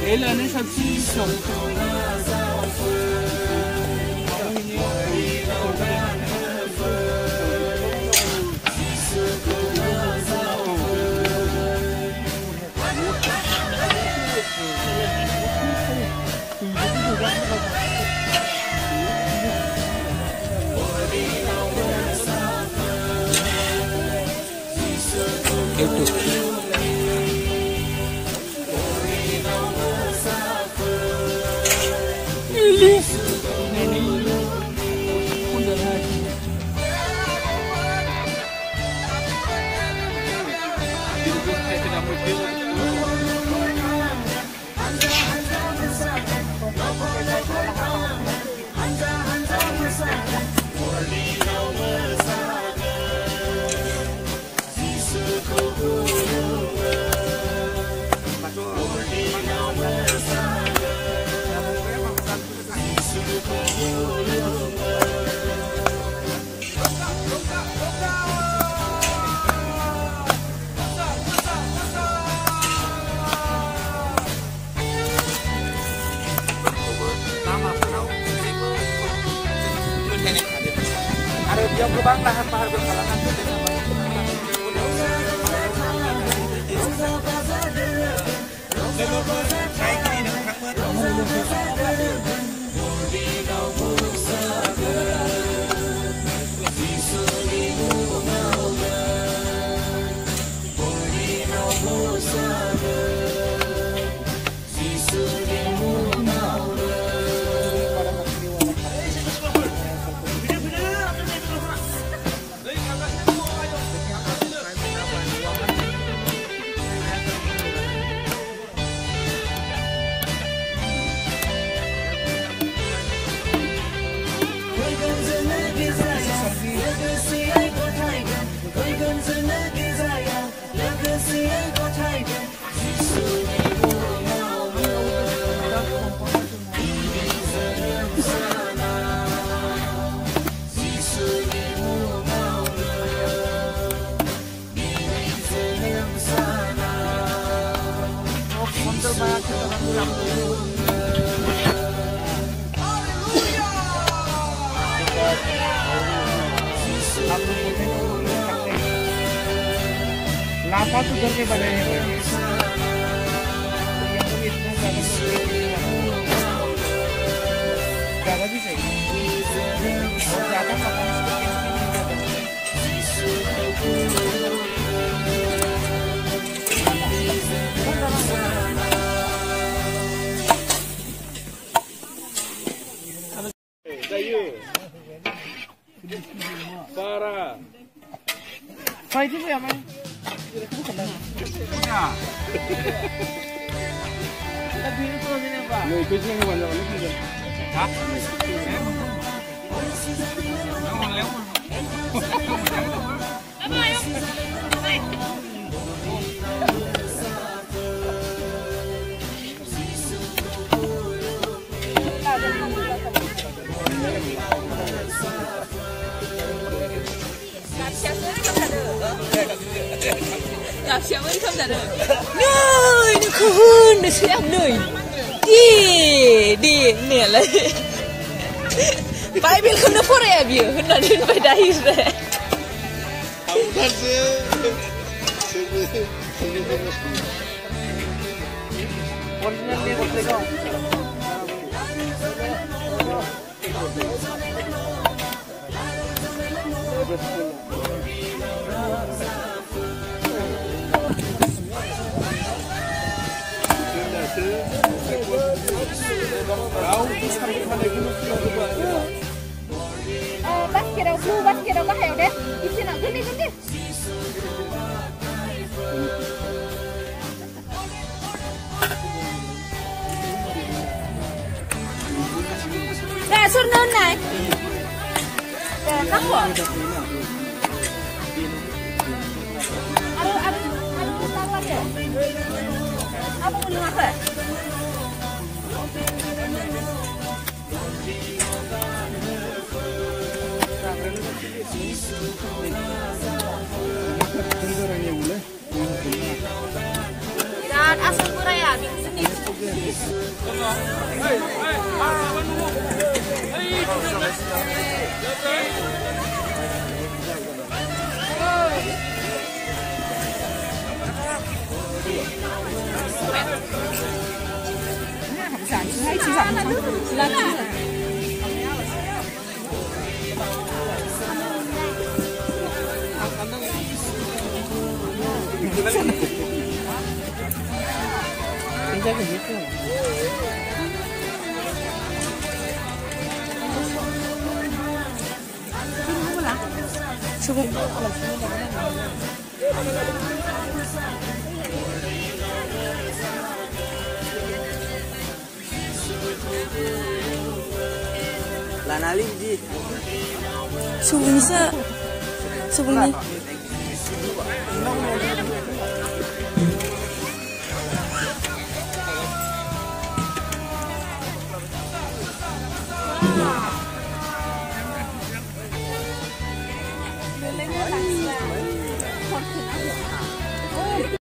Kailan sa season? Yang gerbang lahan pahar berhalangan लापा तो घर के बने हैं ज़्यादा भी सही और ज़्यादा para fight itu ya man bukan ya lebih itu Người cứ riêng vào rồi nó được. Hả? Nó còn léo mà. Gặp siapa ni kamu tak ada? Nơi, nó không hơn, nó sẽ ăn nơi. Đi, nè lại. Phải biết không nó phô ra biểu, nó đến phải đây rồi. Không thật sự. Con nhân đi một cái không? Bắt kia đâu có heo đấy. Đi xin nào cứ đi. Nè Xuân Nơn này. Nè nắp của. Aduh, taruh aja. Apa mau dimakan? Dan asam Korea di sini. Lanali ji. Subuh ni. Wow.